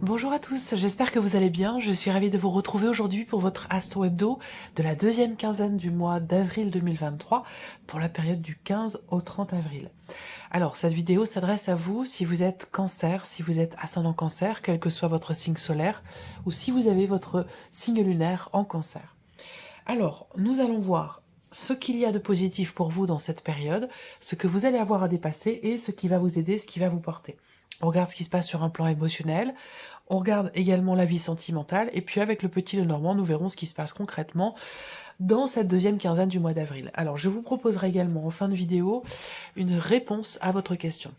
Bonjour à tous, j'espère que vous allez bien. Je suis ravie de vous retrouver aujourd'hui pour votre Astro Hebdo de la deuxième quinzaine du mois d'avril 2023 pour la période du 15 au 30 avril. Alors, cette vidéo s'adresse à vous si vous êtes cancer, si vous êtes ascendant cancer, quel que soit votre signe solaire, ou si vous avez votre signe lunaire en cancer. Alors, nous allons voir ce qu'il y a de positif pour vous dans cette période, ce que vous allez avoir à dépasser et ce qui va vous aider, ce qui va vous porter. On regarde ce qui se passe sur un plan émotionnel, on regarde également la vie sentimentale, et puis avec le petit Lenormand, nous verrons ce qui se passe concrètement dans cette deuxième quinzaine du mois d'avril. Alors, je vous proposerai également en fin de vidéo une réponse à votre question.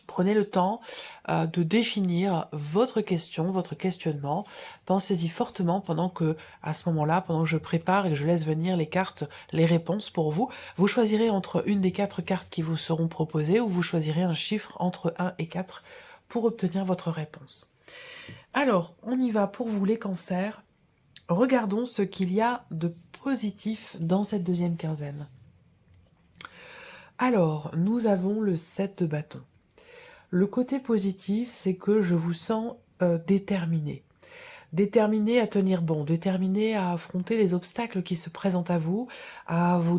Prenez le temps de définir votre question, votre questionnement. Pensez-y fortement pendant que, à ce moment-là, pendant que je prépare et que je laisse venir les cartes, les réponses pour vous. Vous choisirez entre une des 4 cartes qui vous seront proposées ou vous choisirez un chiffre entre 1 et 4 pour obtenir votre réponse. Alors, on y va pour vous les cancers. Regardons ce qu'il y a de positif dans cette deuxième quinzaine. Alors, nous avons le 7 de bâton. Le côté positif, c'est que je vous sens déterminé. Déterminé à tenir bon, déterminé à affronter les obstacles qui se présentent à vous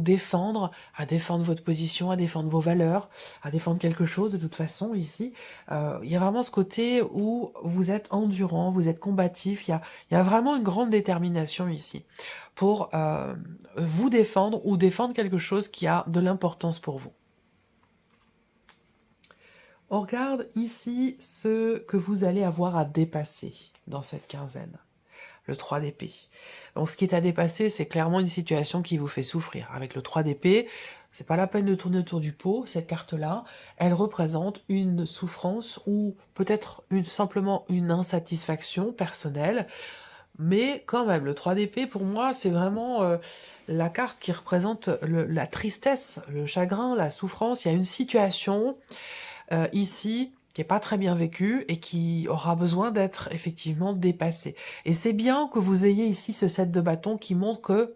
défendre, à défendre votre position, à défendre vos valeurs, à défendre quelque chose de toute façon ici. Il y a vraiment ce côté où vous êtes endurant, vous êtes combatif, il y a vraiment une grande détermination ici pour vous défendre ou défendre quelque chose qui a de l'importance pour vous. On regarde ici ce que vous allez avoir à dépasser dans cette quinzaine. Le 3 d'épée. Donc ce qui est à dépasser, c'est clairement une situation qui vous fait souffrir. Avec le 3 d'épée, c'est pas la peine de tourner autour du pot. Cette carte-là, elle représente une souffrance ou peut-être simplement une insatisfaction personnelle. Mais quand même, le 3 d'épée, pour moi, c'est vraiment la carte qui représente la tristesse, le chagrin, la souffrance. Il y a une situation ici qui est pas très bien vécu et qui aura besoin d'être effectivement dépassé. Et c'est bien que vous ayez ici ce 7 de bâton qui montre que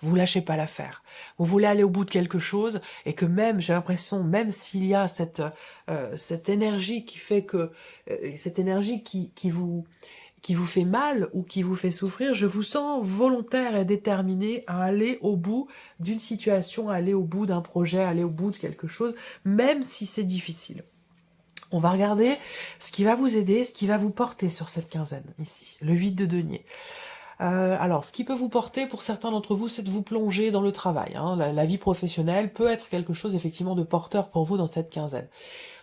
vous lâchez pas l'affaire. Vous voulez aller au bout de quelque chose et que même, j'ai l'impression, même s'il y a cette énergie qui fait que, cette énergie qui vous fait mal ou qui vous fait souffrir, je vous sens volontaire et déterminé à aller au bout d'une situation, à aller au bout d'un projet, à aller au bout de quelque chose, même si c'est difficile. On va regarder ce qui va vous aider, ce qui va vous porter sur cette quinzaine, ici, le 8 de denier. Alors, ce qui peut vous porter, pour certains d'entre vous, c'est de vous plonger dans le travail. Hein. La vie professionnelle peut être quelque chose, effectivement, de porteur pour vous dans cette quinzaine.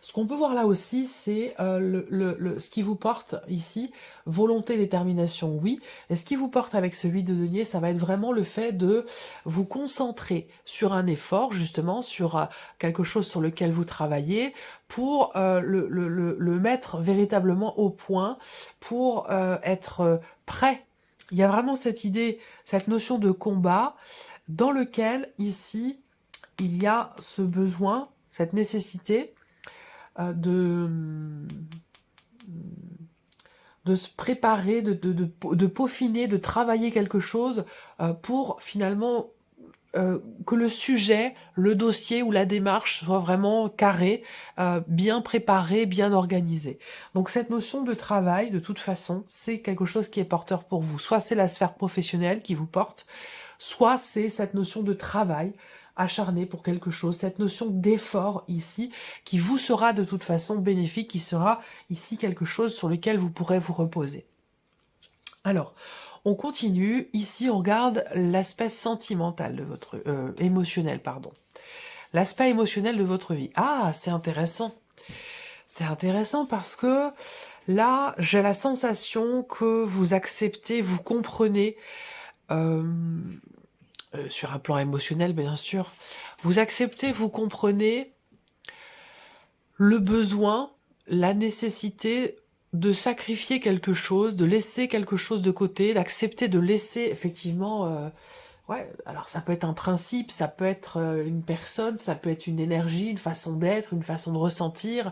Ce qu'on peut voir là aussi, c'est ce qui vous porte ici, volonté, détermination, oui. Et ce qui vous porte avec ce 8 de denier, ça va être vraiment le fait de vous concentrer sur un effort, justement, sur quelque chose sur lequel vous travaillez, pour le mettre véritablement au point, pour être prêt. Il y a vraiment cette idée, cette notion de combat, dans lequel, ici, il y a ce besoin, cette nécessité de se préparer, de peaufiner, de travailler quelque chose pour finalement que le sujet, le dossier ou la démarche soit vraiment carré, bien préparé, bien organisé. Donc cette notion de travail, de toute façon, c'est quelque chose qui est porteur pour vous. Soit c'est la sphère professionnelle qui vous porte, soit c'est cette notion de travail acharné pour quelque chose, cette notion d'effort ici, qui vous sera de toute façon bénéfique, qui sera ici quelque chose sur lequel vous pourrez vous reposer. Alors, on continue, ici on regarde l'aspect sentimental de votre... émotionnel, pardon. L'aspect émotionnel de votre vie. Ah, c'est intéressant. C'est intéressant parce que là, j'ai la sensation que vous acceptez, vous comprenez, sur un plan émotionnel bien sûr, vous acceptez, vous comprenez le besoin, la nécessité de sacrifier quelque chose, de laisser quelque chose de côté, d'accepter de laisser effectivement... ouais, alors ça peut être un principe, ça peut être une personne, ça peut être une énergie, une façon d'être, une façon de ressentir,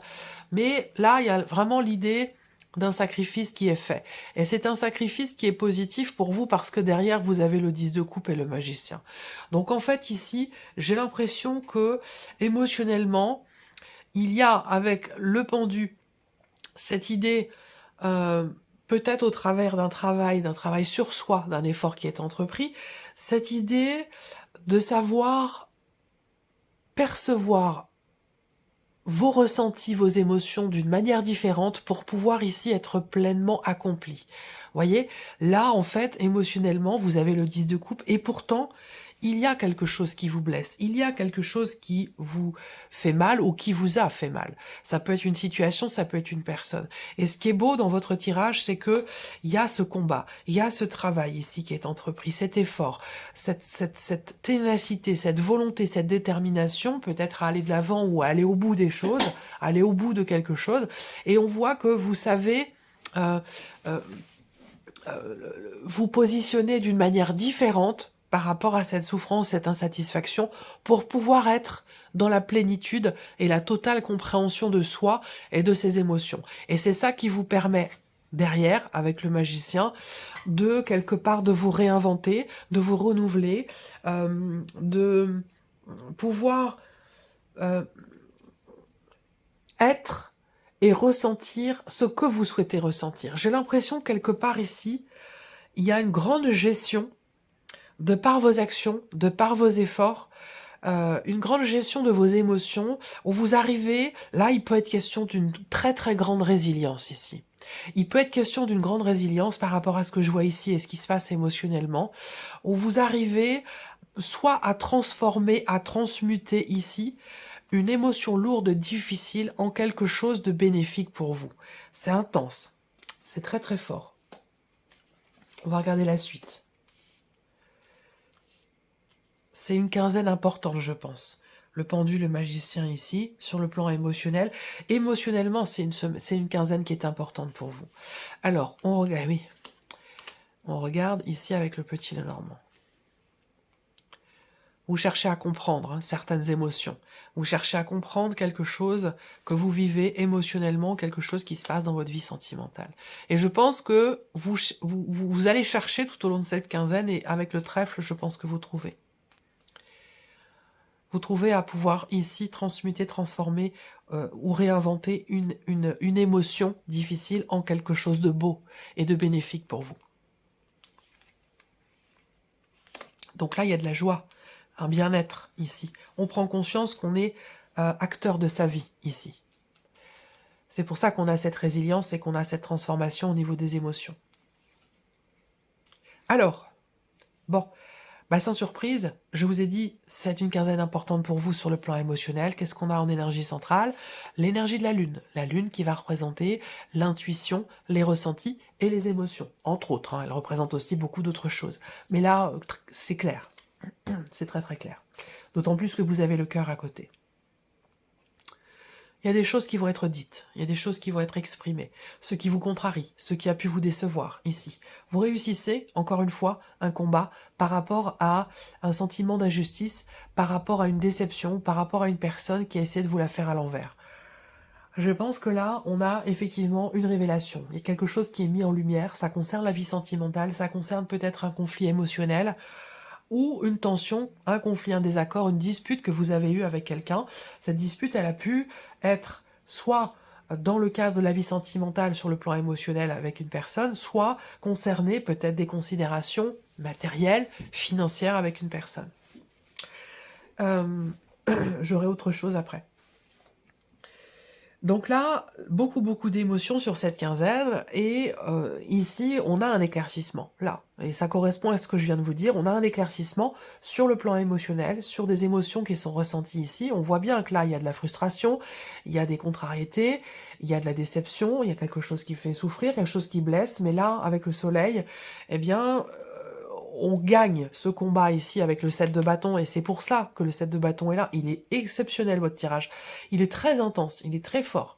mais là, il y a vraiment l'idée d'un sacrifice qui est fait. Et c'est un sacrifice qui est positif pour vous parce que derrière, vous avez le 10 de coupe et le magicien. Donc en fait, ici, j'ai l'impression que, émotionnellement, il y a avec le pendu cette idée euh, peut-être au travers d'un travail sur soi, d'un effort qui est entrepris, cette idée de savoir percevoir vos ressentis, vos émotions d'une manière différente pour pouvoir ici être pleinement accompli. Voyez, là, en fait, émotionnellement, vous avez le 10 de coupe et pourtant, il y a quelque chose qui vous blesse, il y a quelque chose qui vous fait mal ou qui vous a fait mal. Ça peut être une situation, ça peut être une personne. Et ce qui est beau dans votre tirage, c'est que il y a ce combat, il y a ce travail ici qui est entrepris, cet effort, cette ténacité, cette volonté, cette détermination, peut-être à aller de l'avant ou à aller au bout des choses, aller au bout de quelque chose. Et on voit que vous savez euh, euh, vous positionner d'une manière différente par rapport à cette souffrance, cette insatisfaction, pour pouvoir être dans la plénitude et la totale compréhension de soi et de ses émotions. Et c'est ça qui vous permet, derrière, avec le magicien, de quelque part de vous réinventer, de vous renouveler, de pouvoir être et ressentir ce que vous souhaitez ressentir. J'ai l'impression quelque part ici, il y a une grande gestion de par vos actions, de par vos efforts, une grande gestion de vos émotions, où vous arrivez, là il peut être question d'une très très grande résilience ici. Il peut être question d'une grande résilience par rapport à ce que je vois ici et ce qui se passe émotionnellement, où vous arrivez soit à transformer, à transmuter ici une émotion lourde, difficile, en quelque chose de bénéfique pour vous. C'est intense, c'est très très fort. On va regarder la suite. C'est une quinzaine importante, je pense. Le pendule, le magicien ici, sur le plan émotionnel. Émotionnellement, c'est une quinzaine qui est importante pour vous. Alors, on regarde, oui. On regarde ici avec le petit Lenormand. Vous cherchez à comprendre certaines émotions. Vous cherchez à comprendre quelque chose que vous vivez émotionnellement, quelque chose qui se passe dans votre vie sentimentale. Et je pense que vous allez chercher tout au long de cette quinzaine, et avec le trèfle, je pense que vous trouvez. Vous trouvez à pouvoir ici transmuter, transformer ou réinventer une émotion difficile en quelque chose de beau et de bénéfique pour vous. Donc là, il y a de la joie, un bien-être ici. On prend conscience qu'on est acteur de sa vie ici. C'est pour ça qu'on a cette résilience et qu'on a cette transformation au niveau des émotions. Alors, bon, bah sans surprise, je vous ai dit, c'est une quinzaine importante pour vous sur le plan émotionnel. Qu'est-ce qu'on a en énergie centrale? L'énergie de la Lune qui va représenter l'intuition, les ressentis et les émotions, entre autres. Elle représente aussi beaucoup d'autres choses. Mais là, c'est clair, c'est très très clair. D'autant plus que vous avez le cœur à côté. Il y a des choses qui vont être dites, il y a des choses qui vont être exprimées, ce qui vous contrarie, ce qui a pu vous décevoir ici. Vous réussissez, encore une fois, un combat par rapport à un sentiment d'injustice, par rapport à une déception, par rapport à une personne qui a essayé de vous la faire à l'envers. Je pense que là, on a effectivement une révélation. Il y a quelque chose qui est mis en lumière, ça concerne la vie sentimentale, ça concerne peut-être un conflit émotionnel, ou une tension, un conflit, un désaccord, une dispute que vous avez eue avec quelqu'un. Cette dispute, elle a pu être soit dans le cadre de la vie sentimentale sur le plan émotionnel avec une personne, soit concerner peut-être des considérations matérielles, financières avec une personne. J'aurai autre chose après. Donc là, beaucoup d'émotions sur cette quinzaine, et ici, on a un éclaircissement, là. Et ça correspond à ce que je viens de vous dire, on a un éclaircissement sur le plan émotionnel, sur des émotions qui sont ressenties ici. On voit bien que là, il y a de la frustration, il y a des contrariétés, il y a de la déception, il y a quelque chose qui fait souffrir, quelque chose qui blesse, mais là, avec le soleil, eh bien, on gagne ce combat ici avec le 7 de bâton, et c'est pour ça que le 7 de bâton est là. Il est exceptionnel, votre tirage. Il est très intense, il est très fort.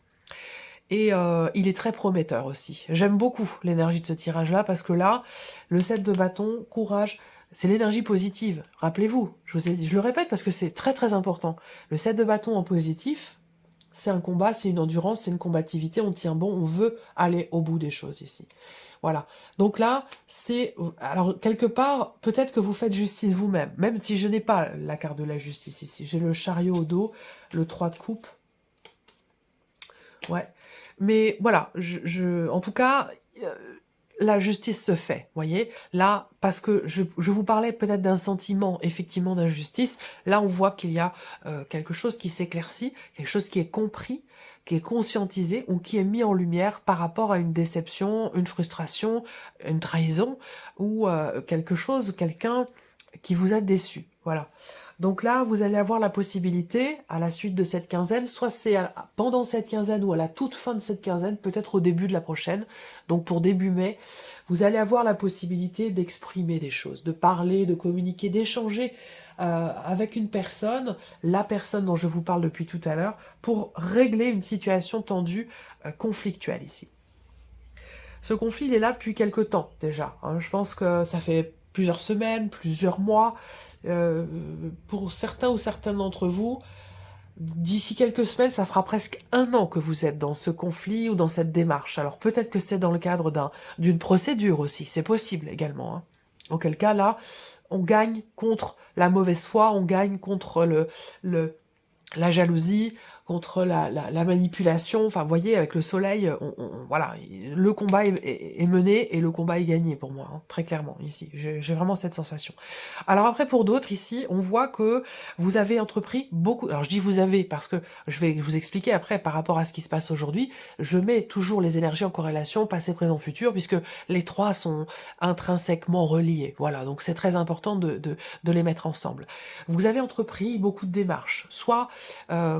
Et il est très prometteur aussi. J'aime beaucoup l'énergie de ce tirage-là, parce que là, le 7 de bâton, courage, c'est l'énergie positive. Rappelez-vous, je le répète parce que c'est très très important. Le 7 de bâton en positif, c'est un combat, c'est une endurance, c'est une combativité, on tient bon, on veut aller au bout des choses ici. Voilà. Donc là, c'est... Alors, quelque part, peut-être que vous faites justice vous-même, même si je n'ai pas la carte de la justice ici. J'ai le chariot au dos, le 3 de coupe. Ouais. Mais voilà, en tout cas, euh, la justice se fait, voyez. Là, parce que je vous parlais peut-être d'un sentiment, effectivement, d'injustice. Là, on voit qu'il y a quelque chose qui s'éclaircit, quelque chose qui est compris, qui est conscientisé ou qui est mis en lumière par rapport à une déception, une frustration, une trahison ou quelque chose, quelqu'un qui vous a déçu. Voilà. Donc là, vous allez avoir la possibilité, à la suite de cette quinzaine, soit c'est pendant cette quinzaine ou à la toute fin de cette quinzaine, peut-être au début de la prochaine, donc pour début mai, vous allez avoir la possibilité d'exprimer des choses, de parler, de communiquer, d'échanger avec une personne, la personne dont je vous parle depuis tout à l'heure, pour régler une situation tendue, conflictuelle ici. Ce conflit, il est là depuis quelque temps déjà. Hein. Je pense que ça fait plusieurs semaines, plusieurs mois. Pour certains ou certaines d'entre vous, d'ici quelques semaines, ça fera presque 1 an que vous êtes dans ce conflit ou dans cette démarche. Alors peut-être que c'est dans le cadre d'une procédure aussi, c'est possible également. Hein. Auquel cas, là, on gagne contre la mauvaise foi, on gagne contre la jalousie, contre la manipulation. Enfin, vous voyez, avec le soleil, voilà, le combat est mené et le combat est gagné pour moi, hein, très clairement, ici. J'ai vraiment cette sensation. Alors après, pour d'autres, ici, on voit que vous avez entrepris beaucoup... Alors, je dis vous avez, parce que je vais vous expliquer après, par rapport à ce qui se passe aujourd'hui, je mets toujours les énergies en corrélation, passé, présent, futur, puisque les trois sont intrinsèquement reliés. Voilà, donc c'est très important de les mettre ensemble. Vous avez entrepris beaucoup de démarches, soit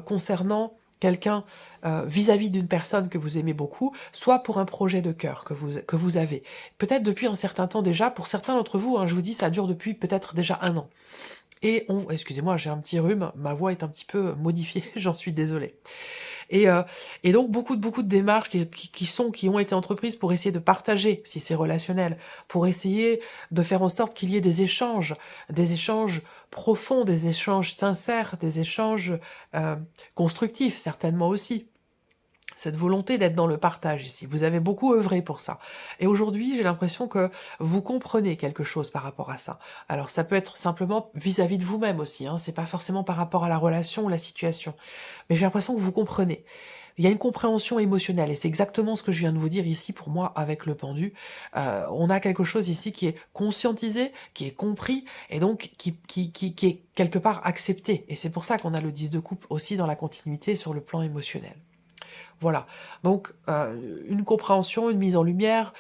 concernant quelqu'un vis-à-vis d'une personne que vous aimez beaucoup, soit pour un projet de cœur que vous avez. Peut-être depuis un certain temps déjà, pour certains d'entre vous, hein, je vous dis, ça dure depuis peut-être déjà 1 an. Et excusez-moi, j'ai un petit rhume, ma voix est un petit peu modifiée, j'en suis désolée. Et, euh, et donc beaucoup de démarches qui ont été entreprises pour essayer de partager, si c'est relationnel, pour essayer de faire en sorte qu'il y ait des échanges profonds, des échanges sincères, des échanges constructifs certainement aussi. Cette volonté d'être dans le partage ici. Vous avez beaucoup œuvré pour ça. Et aujourd'hui, j'ai l'impression que vous comprenez quelque chose par rapport à ça. Alors, ça peut être simplement vis-à-vis de vous-même aussi. Hein. C'est pas forcément par rapport à la relation ou la situation. Mais j'ai l'impression que vous comprenez. Il y a une compréhension émotionnelle, et c'est exactement ce que je viens de vous dire ici pour moi avec le pendu. On a quelque chose ici qui est conscientisé, qui est compris, et donc qui est quelque part accepté. Et c'est pour ça qu'on a le 10 de coupe aussi dans la continuité sur le plan émotionnel. Voilà, donc une compréhension, une mise en lumière,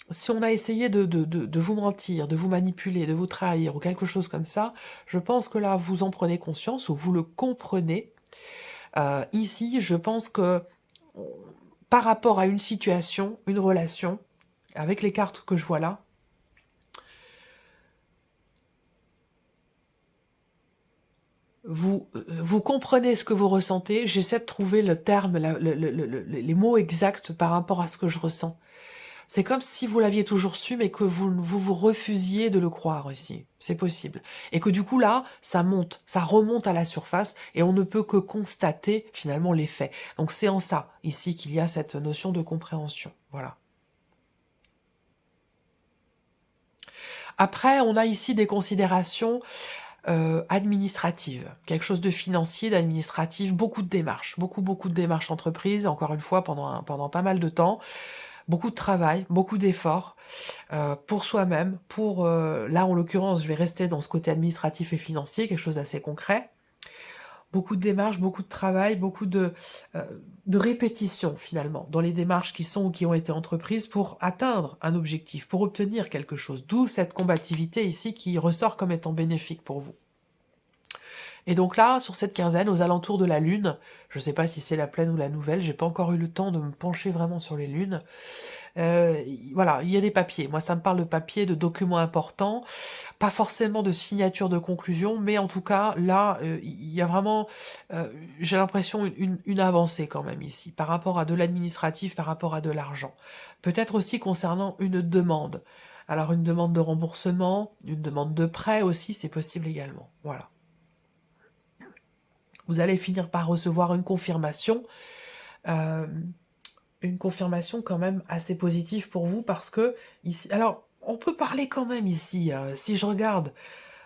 si on a essayé de vous mentir, de vous manipuler, de vous trahir ou quelque chose comme ça, je pense que là vous en prenez conscience ou vous le comprenez. Ici, je pense que par rapport à une situation, une relation, avec les cartes que je vois là, vous comprenez ce que vous ressentez, j'essaie de trouver le terme, les mots exacts par rapport à ce que je ressens. C'est comme si vous l'aviez toujours su, mais que vous refusiez de le croire ici. C'est possible. Et que du coup, là, ça monte, ça remonte à la surface, et on ne peut que constater, finalement, les faits. Donc c'est en ça, ici, qu'il y a cette notion de compréhension. Voilà. Après, on a ici des considérations administratives, quelque chose de financier, d'administratif, beaucoup de démarches, beaucoup de démarches entreprises, encore une fois, pendant pas mal de temps, beaucoup de travail, beaucoup d'efforts pour soi-même, là en l'occurrence, je vais rester dans ce côté administratif et financier, quelque chose d'assez concret, beaucoup de démarches, beaucoup de travail, beaucoup de répétitions finalement, dans les démarches qui sont ou qui ont été entreprises pour atteindre un objectif, pour obtenir quelque chose, d'où cette combativité ici qui ressort comme étant bénéfique pour vous. Et donc là, sur cette quinzaine, aux alentours de la Lune, je ne sais pas si c'est la pleine ou la nouvelle, j'ai pas encore eu le temps de me pencher vraiment sur les lunes, voilà, il y a des papiers. Moi, ça me parle de papiers, de documents importants, pas forcément de signature de conclusion, mais en tout cas, là, il y a vraiment, j'ai l'impression, une avancée quand même ici, par rapport à de l'administratif, par rapport à de l'argent. Peut-être aussi concernant une demande. Alors, une demande de remboursement, une demande de prêt aussi, c'est possible également. Voilà. Vous allez finir par recevoir euh, une confirmation quand même assez positive pour vous parce que ici, alors on peut parler quand même ici, si je regarde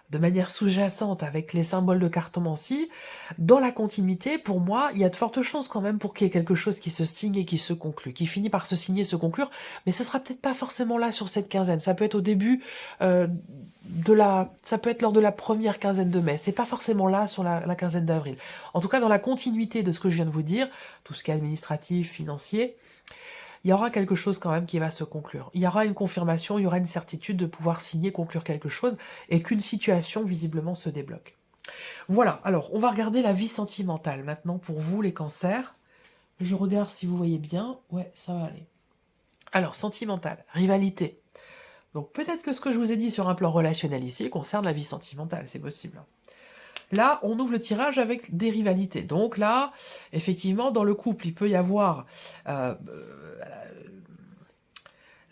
de manière sous-jacente avec les symboles de cartomancie, dans la continuité, pour moi, il y a de fortes chances quand même pour qu'il y ait quelque chose qui se signe et qui se conclut, qui finit par se signer, se conclure, mais ce sera peut-être pas forcément là sur cette quinzaine. Ça peut être au début ça peut être lors de la première quinzaine de mai. C'est pas forcément là sur la quinzaine d'avril. En tout cas, dans la continuité de ce que je viens de vous dire, tout ce qui est administratif, financier, il y aura quelque chose quand même qui va se conclure. Il y aura une confirmation, il y aura une certitude de pouvoir signer, conclure quelque chose, et qu'une situation visiblement se débloque. Voilà, alors on va regarder la vie sentimentale maintenant pour vous les cancers. Je regarde si vous voyez bien. Ouais, ça va aller. Alors, sentimentale, rivalité. Donc peut-être que ce que je vous ai dit sur un plan relationnel ici concerne la vie sentimentale, c'est possible. Là, on ouvre le tirage avec des rivalités. Donc là, effectivement, dans le couple, il peut y avoir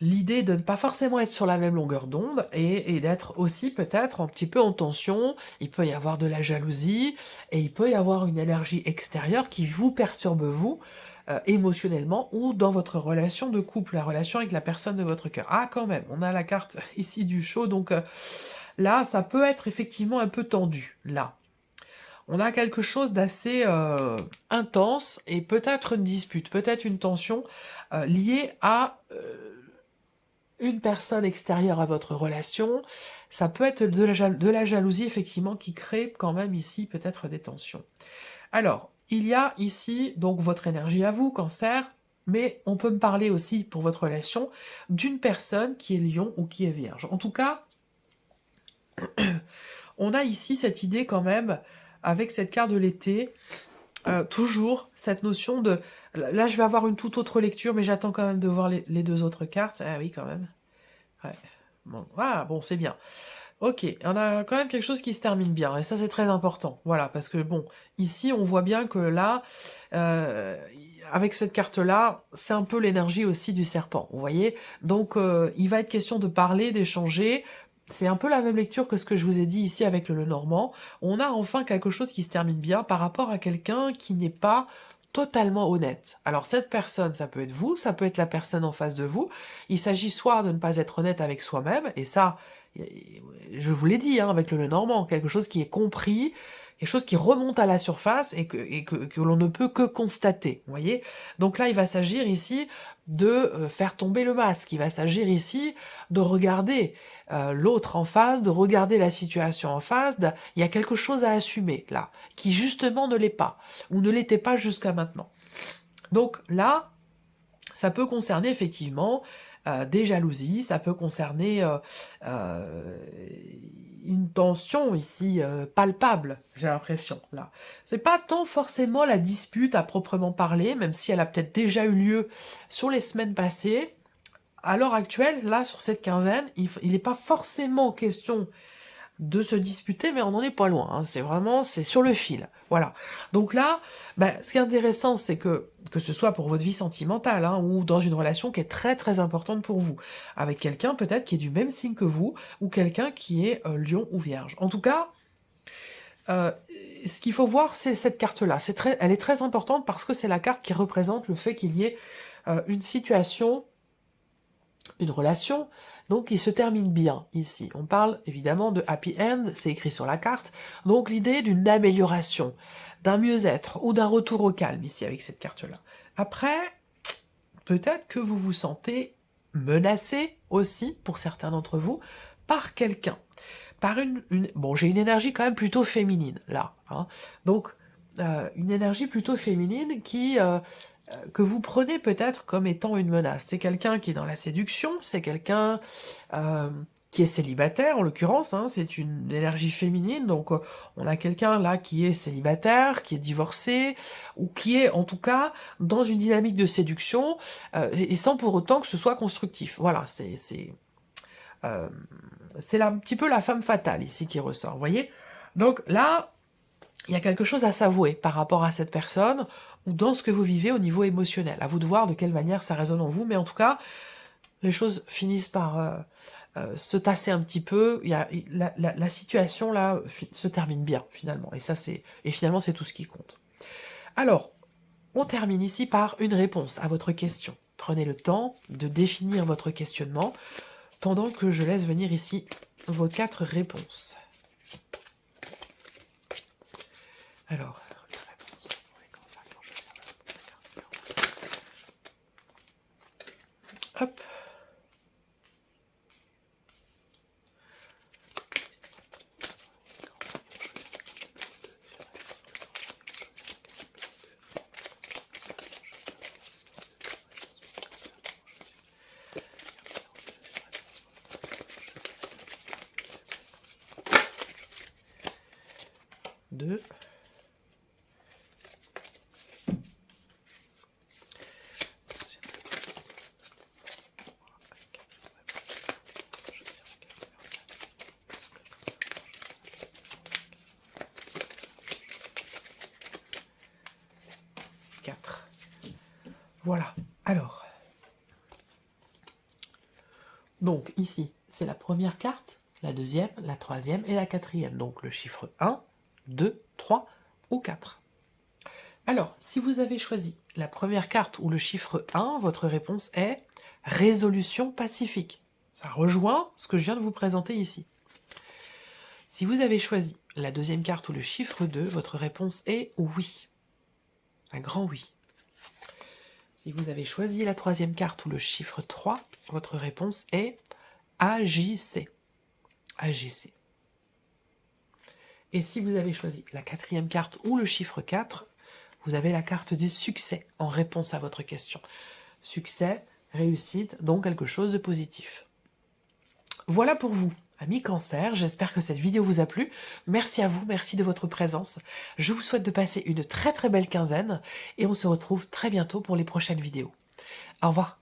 l'idée de ne pas forcément être sur la même longueur d'onde et d'être aussi peut-être un petit peu en tension. Il peut y avoir de la jalousie et il peut y avoir une énergie extérieure qui vous perturbe, vous, émotionnellement ou dans votre relation de couple, la relation avec la personne de votre cœur. Ah, quand même, on a la carte ici du show, donc là, ça peut être effectivement un peu tendu, là. On a quelque chose d'assez intense et peut-être une dispute, peut-être une tension liée à une personne extérieure à votre relation. Ça peut être de la jalousie, effectivement, qui crée quand même ici peut-être des tensions. Alors, il y a ici donc votre énergie à vous, cancer, mais on peut me parler aussi, pour votre relation, d'une personne qui est lion ou qui est vierge. En tout cas, on a ici cette idée quand même, avec cette carte de l'été, toujours cette notion de... Là, je vais avoir une toute autre lecture, mais j'attends quand même de voir les deux autres cartes. Ah oui, quand même. Ouais. Bon, ah, bon, c'est bien. Ok, on a quand même quelque chose qui se termine bien, et ça c'est très important. Voilà, parce que bon, ici on voit bien que là, avec cette carte-là, c'est un peu l'énergie aussi du serpent, vous voyez. Donc il va être question de parler, d'échanger. C'est un peu la même lecture que ce que je vous ai dit ici avec le Lenormand. On a enfin quelque chose qui se termine bien par rapport à quelqu'un qui n'est pas totalement honnête. Alors cette personne, ça peut être vous, ça peut être la personne en face de vous. Il s'agit soit de ne pas être honnête avec soi-même, et ça, je vous l'ai dit, hein, avec le Lenormand, quelque chose qui est compris, quelque chose qui remonte à la surface et que l'on ne peut que constater, vous voyez. Donc là, il va s'agir ici de faire tomber le masque, il va s'agir ici de regarder l'autre en face, de regarder la situation en face, il y a quelque chose à assumer là, qui justement ne l'est pas, ou ne l'était pas jusqu'à maintenant. Donc là, ça peut concerner effectivement des jalousies, ça peut concerner une tension ici palpable, j'ai l'impression, là. C'est pas tant forcément la dispute à proprement parler, même si elle a peut-être déjà eu lieu sur les semaines passées. À l'heure actuelle, là, sur cette quinzaine, il n'est pas forcément question de se disputer, mais on n'en est pas loin, hein. C'est sur le fil, voilà. Donc là, ce qui est intéressant, c'est que ce soit pour votre vie sentimentale, hein, ou dans une relation qui est très très importante pour vous, avec quelqu'un peut-être qui est du même signe que vous, ou quelqu'un qui est lion ou vierge. En tout cas, ce qu'il faut voir, c'est cette carte-là. Elle est très importante parce que c'est la carte qui représente le fait qu'il y ait une situation, une relation, donc qui se termine bien ici. On parle évidemment de happy end, c'est écrit sur la carte, donc l'idée d'une amélioration, d'un mieux-être ou d'un retour au calme ici avec cette carte-là. Après, peut-être que vous vous sentez menacé aussi, pour certains d'entre vous, par quelqu'un. Par bon, j'ai une énergie quand même plutôt féminine, là. Hein. Donc, une énergie plutôt féminine que vous prenez peut-être comme étant une menace. C'est quelqu'un qui est dans la séduction, c'est quelqu'un qui est célibataire, en l'occurrence, hein, c'est une énergie féminine, donc on a quelqu'un là qui est célibataire, qui est divorcé, ou qui est en tout cas dans une dynamique de séduction, et sans pour autant que ce soit constructif. Voilà, c'est un petit peu la femme fatale ici qui ressort, vous voyez. Donc là, il y a quelque chose à s'avouer par rapport à cette personne, ou dans ce que vous vivez au niveau émotionnel. À vous de voir de quelle manière ça résonne en vous, mais en tout cas, les choses finissent par se tasser un petit peu. La situation là se termine bien finalement, et finalement c'est tout ce qui compte. Alors, on termine ici par une réponse à votre question. Prenez le temps de définir votre questionnement pendant que je laisse venir ici vos 4 réponses. Alors, réponse pour les cancers qui ont choisi la carte. Hop. Deux. Quatre. Voilà. Alors. Donc ici, c'est la première carte, la deuxième, la troisième et la quatrième. Donc le chiffre 1, 2, 3 ou 4. Alors, si vous avez choisi la première carte ou le chiffre 1, votre réponse est résolution pacifique. Ça rejoint ce que je viens de vous présenter ici. Si vous avez choisi la deuxième carte ou le chiffre 2, votre réponse est oui. Un grand oui. Si vous avez choisi la troisième carte ou le chiffre 3, votre réponse est agissez. Agissez. Et si vous avez choisi la quatrième carte ou le chiffre 4, vous avez la carte du succès en réponse à votre question. Succès, réussite, donc quelque chose de positif. Voilà pour vous, amis Cancer, j'espère que cette vidéo vous a plu. Merci à vous, merci de votre présence. Je vous souhaite de passer une très très belle quinzaine et on se retrouve très bientôt pour les prochaines vidéos. Au revoir.